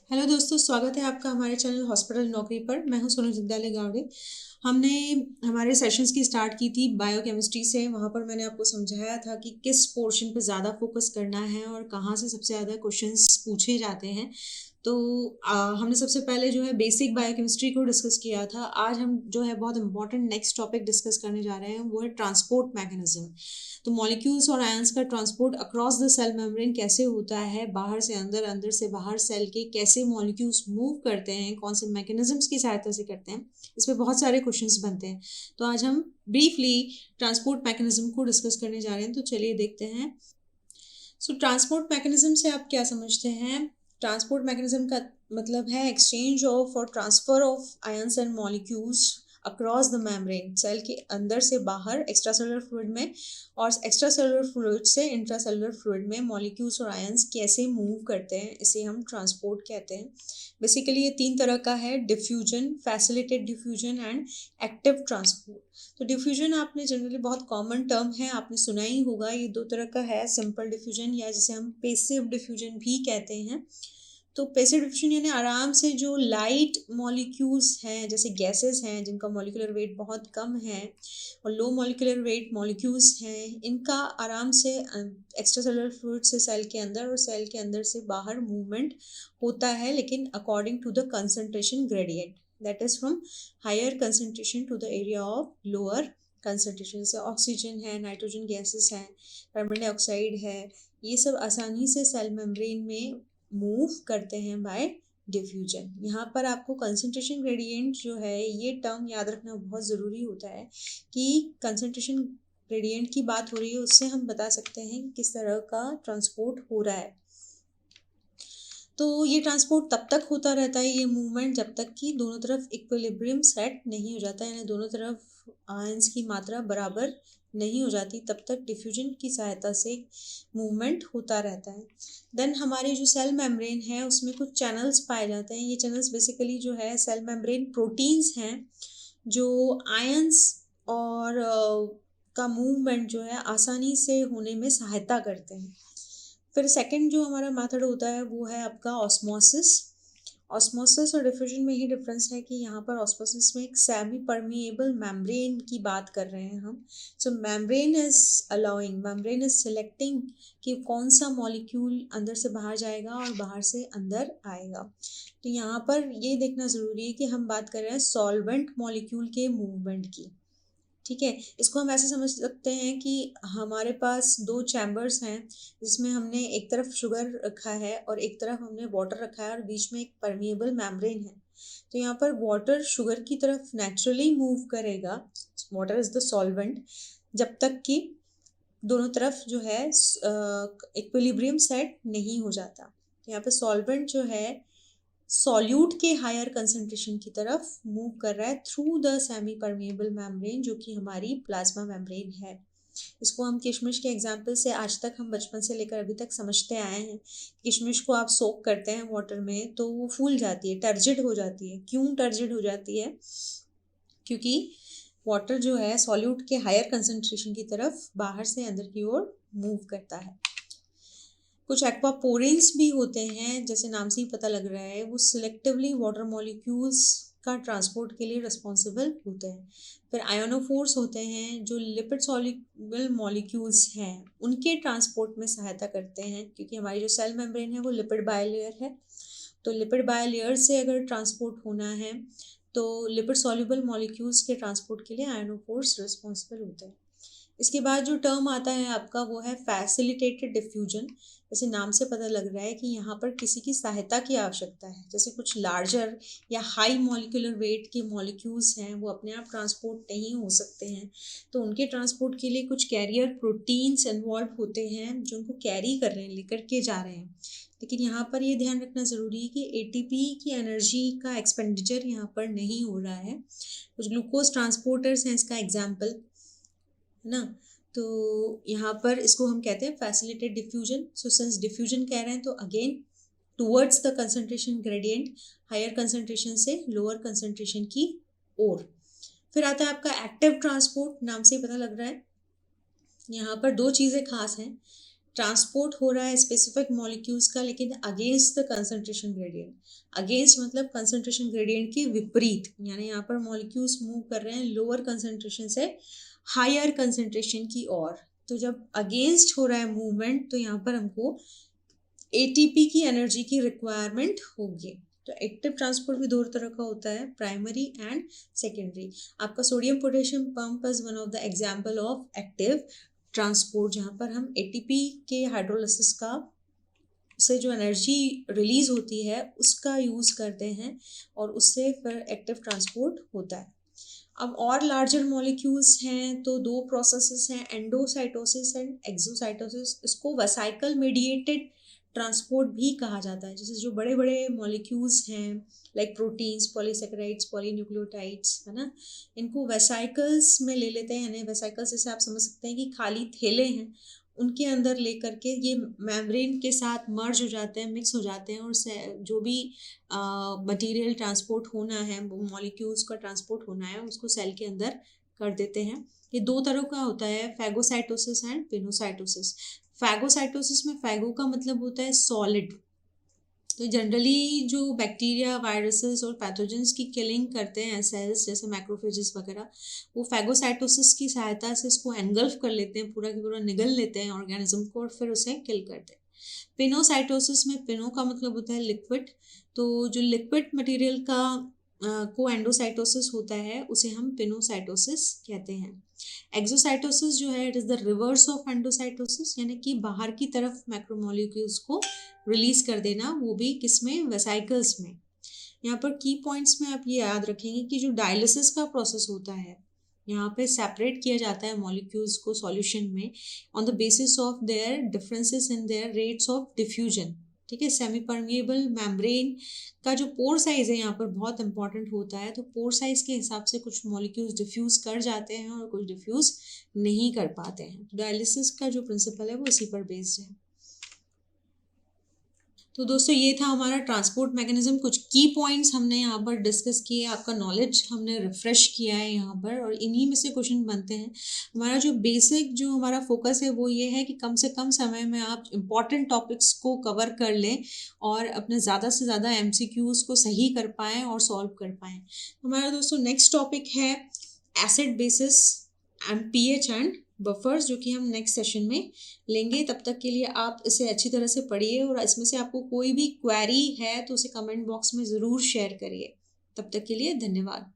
Hello दोस्तों, स्वागत है आपका हमारे चैनल हॉस्पिटल नौकरी पर। मैं हूं सोनल जगदाले गावड़े। हमने हमारे सेशंस की स्टार्ट की थी बायोकेमिस्ट्री से। वहां पर मैंने आपको समझाया था कि किस पोर्शन पे ज़्यादा फोकस करना है और कहाँ से सबसे ज़्यादा क्वेश्चंस पूछे जाते हैं। तो हमने सबसे पहले जो है बेसिक बायोकेमिस्ट्री को डिस्कस किया था। आज हम जो है बहुत इंपॉर्टेंट नेक्स्ट टॉपिक डिस्कस करने जा रहे हैं, वो है ट्रांसपोर्ट मैकेनिज्म। तो मॉलिक्यूल्स और आयंस का transport across the cell membrane कैसे होता है, बाहर से अंदर, अंदर से बाहर, सेल के कैसे मॉलिक्यूल्स मूव करते हैं, कौन से मैकेनिज्म्स की सहायता से करते हैं, इस पे बहुत सारे क्वेश्चंस बनते हैं। तो आज हम ब्रीफली ट्रांसपोर्ट मैकेनिज्म को डिस्कस करने जा रहे हैं। तो चलिए देखते हैं। सो ट्रांसपोर्ट मैकेनिज्म से आप क्या समझते हैं? ट्रांसपोर्ट मैकेनिज्म का मतलब है एक्सचेंज ऑफ और transfer of ions and molecules across the membrane, cell के अंदर से बाहर एक्स्ट्रासेलुलर फ्लूइड में, और एक्स्ट्रासेलुलर फ्लूइड से इंट्रासेलुलर फ्लूइड में मॉलिक्यूल्स और आयंस कैसे मूव करते हैं, इसे हम ट्रांसपोर्ट कहते हैं। बेसिकली ये तीन तरह का है: diffusion, facilitated diffusion and active transport. तो डिफ्यूजन आपने जनरली बहुत कॉमन टर्म है, आपने सुना ही होगा। ये दो तरह का है: सिंपल डिफ्यूजन या जिसे हम पेसिव डिफ्यूजन भी कहते हैं। तो पेसिव डिफ्यूजन यानी आराम से जो लाइट मॉलिक्यूल्स हैं, जैसे गैसेस हैं जिनका मॉलिक्यूलर वेट बहुत कम है, और लो मॉलिक्यूलर वेट मॉलिक्यूल्स हैं, इनका आराम से एक्स्ट्रा सेलुलर फ्लूइड से सेल के अंदर और सेल के अंदर से बाहर मूवमेंट होता है, लेकिन according to the concentration gradient, that is from higher concentration to the area of lower concentration. से ऑक्सीजन है, नाइट्रोजन गैसेस हैं, कार्बन डाइऑक्साइड है, ये सब आसानी से सेल मेम्ब्रेन में मूव करते हैं बाय डिफ्यूजन। यहाँ पर आपको कंसंट्रेशन ग्रेडियंट जो है, ये टर्म याद रखना बहुत ज़रूरी होता है कि कंसंट्रेशन ग्रेडियंट की बात हो रही है, उससे हम बता सकते हैं कि किस तरह का ट्रांसपोर्ट हो रहा है। तो ये ट्रांसपोर्ट तब तक होता रहता है, ये मूवमेंट, जब तक कि दोनों तरफ इक्विलिब्रियम सेट नहीं हो जाता, यानी दोनों तरफ आयंस की मात्रा बराबर नहीं हो जाती, तब तक डिफ्यूजन की सहायता से मूवमेंट होता रहता है। देन हमारे जो सेल मेम्ब्रेन है उसमें कुछ चैनल्स पाए जाते हैं। ये चैनल्स बेसिकली जो है सेल मेम्ब्रेन प्रोटीन्स हैं जो आयंस और का मूवमेंट जो है आसानी से होने में सहायता करते हैं। फिर सेकंड जो हमारा मेथड होता है वो है आपका ऑस्मोसिस। ऑस्मोसिस और डिफ्यूजन में ही डिफरेंस है कि यहाँ पर ऑस्मोसिस में एक सेमी परमिएबल मेम्ब्रेन की बात कर रहे हैं हम। So membrane is allowing, membrane is selecting कि कौन सा मॉलिक्यूल अंदर से बाहर जाएगा और बाहर से अंदर आएगा। तो यहाँ पर ये देखना ज़रूरी है कि हम बात कर रहे हैं सॉल्वेंट मॉलिक्यूल के मूवमेंट की। ठीक है, इसको हम ऐसे समझ सकते हैं कि हमारे पास दो चैम्बर्स हैं जिसमें हमने एक तरफ शुगर रखा है और एक तरफ हमने वाटर रखा है, और बीच में एक परमिएबल मेम्ब्रेन है। तो यहाँ पर वाटर शुगर की तरफ नेचुरली मूव करेगा, वाटर इज द सॉल्वेंट, जब तक कि दोनों तरफ जो है इक्विलिब्रियम सेट नहीं हो जाता। यहाँ पे सॉल्वेंट जो है सॉल्यूट के हायर कंसंट्रेशन की तरफ मूव कर रहा है through the semi permeable membrane, जो कि हमारी प्लाज्मा मेम्ब्रेन है। इसको हम किशमिश के एग्जाम्पल से आज तक हम बचपन से लेकर अभी तक समझते आए हैं। किशमिश को आप सोक करते हैं वाटर में तो वो फूल जाती है, टर्जिड हो जाती है। क्यों टर्जिड हो जाती है? क्योंकि वाटर जो है सॉल्यूट के हायर कंसंट्रेशन की तरफ बाहर से अंदर की ओर मूव करता है। कुछ एक्वापोरेंस भी होते हैं, जैसे नाम से ही पता लग रहा है, वो सिलेक्टिवली वाटर मॉलिक्यूल्स का ट्रांसपोर्ट के लिए रिस्पॉन्सिबल होते हैं। फिर आयोनोफोर्स होते हैं जो लिपिड सॉल्युबल मॉलिक्यूल्स हैं उनके ट्रांसपोर्ट में सहायता करते हैं, क्योंकि हमारी जो सेल मेम्ब्रेन है वो लिपिड बायलेयर है। तो लिपिड बायलेयर से अगर ट्रांसपोर्ट होना है तो लिपिड सॉल्युबल मॉलिक्यूल्स के ट्रांसपोर्ट के लिए आयोनोफोर्स रिस्पॉन्सिबल होते हैं। इसके बाद जो टर्म आता है आपका वो है फैसिलिटेटेड डिफ्यूजन। जैसे नाम से पता लग रहा है कि यहाँ पर किसी की सहायता की आवश्यकता है, जैसे कुछ लार्जर या हाई मॉलिक्यूलर वेट के मॉलिक्यूल्स हैं वो अपने आप ट्रांसपोर्ट नहीं हो सकते हैं, तो उनके ट्रांसपोर्ट के लिए कुछ कैरियर प्रोटीन्स इन्वॉल्व होते हैं जो उनको कैरी कर रहे हैं, लेकर के जा रहे हैं। लेकिन यहाँ पर ये ध्यान रखना ज़रूरी है कि एटीपी की एनर्जी का एक्सपेंडिचर यहाँ पर नहीं हो रहा है। कुछ ग्लूकोज ट्रांसपोर्टर्स हैं इसका एग्जाम्पल, है ना। तो यहाँ पर इसको हम कहते हैं facilitated diffusion. So since diffusion कह रहे हैं तो again towards the concentration gradient, higher concentration से लोअर कंसंट्रेशन की ओर। फिर आता है आपका एक्टिव ट्रांसपोर्ट। नाम से ही पता लग रहा है यहाँ पर दो चीज़ें खास हैं। ट्रांसपोर्ट हो रहा है स्पेसिफिक मॉलिक्यूल्स का, लेकिन against the concentration gradient. Against मतलब कंसंट्रेशन ग्रेडियंट के विपरीत, यानी यहाँ पर मॉलिक्यूल्स मूव कर रहे हैं लोअर कंसंट्रेशन से हायर कंसंट्रेशन की ओर। तो जब अगेंस्ट हो रहा है मूवमेंट, तो यहाँ पर हमको एटीपी की एनर्जी की रिक्वायरमेंट होगी। तो एक्टिव ट्रांसपोर्ट भी दो तरह का होता है, प्राइमरी एंड सेकेंडरी। आपका sodium potassium pump is one of the example of active transport, जहाँ पर हम एटीपी के हाइड्रोलिसिस का से जो एनर्जी रिलीज होती है उसका यूज़ करते हैं और उससे फिर एक्टिव ट्रांसपोर्ट होता है। अब और लार्जर मॉलिक्यूल्स हैं तो दो प्रोसेसेस हैं, एंडोसाइटोसिस एंड एक्सोसाइटोसिस। इसको वेसाइकल मीडिएटेड ट्रांसपोर्ट भी कहा जाता है। जैसे जो बड़े बड़े मॉलिक्यूल्स हैं लाइक प्रोटीन्स, पॉलीसेकेराइड्स, पॉलीन्यूक्लियोटाइड्स, है ना, इनको वेसाइकल्स में ले लेते हैं। यानी वेसाइकल्स जैसे आप समझ सकते हैं कि खाली थैले हैं, उनके अंदर लेकर के ये मेम्ब्रेन के साथ मर्ज हो जाते हैं, मिक्स हो जाते हैं, और जो भी मटेरियल ट्रांसपोर्ट होना है, मॉलिक्यूल्स का ट्रांसपोर्ट होना है, उसको सेल के अंदर कर देते हैं। ये दो तरह का होता है, फैगोसाइटोसिस एंड पिनोसाइटोसिस। फैगोसाइटोसिस में फैगो का मतलब होता है सॉलिड। तो जनरली जो बैक्टीरिया, वायरसेस और पैथोजेंस की किलिंग करते हैं सेल्स जैसे मैक्रोफेजेस वगैरह, वो फैगोसाइटोसिस की सहायता से इसको एनगल्फ कर लेते हैं, पूरा की पूरा निगल लेते हैं ऑर्गेनिज्म को, और फिर उसे किल करते हैं। पिनोसाइटोसिस में पिनो का मतलब होता है लिक्विड। तो जो लिक्विड मटेरियल का को एंडोसाइटोसिस होता है उसे हम पिनोसाइटोसिस कहते हैं। एक्सोसाइटोसिस जो है it is the reverse of endocytosis, यानी कि बाहर की तरफ मैक्रोमोलिक्यूल्स को रिलीज कर देना, वो भी किसमें, वेसाइकल्स में। यहाँ पर की पॉइंट्स में आप ये याद रखेंगे कि जो डायलिसिस का प्रोसेस होता है, यहाँ पे सेपरेट किया जाता है मॉलिक्यूल्स को सॉल्यूशन में on the basis of their differences in their rates of diffusion. ठीक है, सेमी परमिएबल मेम्ब्रेन का जो पोर साइज है यहाँ पर बहुत इंपॉर्टेंट होता है। तो पोर साइज के हिसाब से कुछ मॉलिक्यूल्स डिफ्यूज कर जाते हैं और कुछ डिफ्यूज नहीं कर पाते हैं। डायलिसिस का जो प्रिंसिपल है वो इसी पर बेस्ड है। तो दोस्तों ये था हमारा ट्रांसपोर्ट मैकेनिज्म। कुछ की पॉइंट्स हमने यहाँ पर डिस्कस किए, आपका नॉलेज हमने रिफ्रेश किया है यहाँ पर, और इन्हीं में से क्वेश्चन बनते हैं। हमारा जो बेसिक जो हमारा फोकस है वो ये है कि कम से कम समय में आप इम्पॉर्टेंट टॉपिक्स को कवर कर लें और अपने ज़्यादा से ज़्यादा MCQs को सही कर पाएँ और सॉल्व कर पाएँ। हमारा दोस्तों नेक्स्ट टॉपिक है acid basis and pH and buffers, जो कि हम नेक्स्ट सेशन में लेंगे। तब तक के लिए आप इसे अच्छी तरह से पढ़िए, और इसमें से आपको कोई भी क्वेरी है तो उसे कमेंट बॉक्स में ज़रूर शेयर करिए। तब तक के लिए धन्यवाद।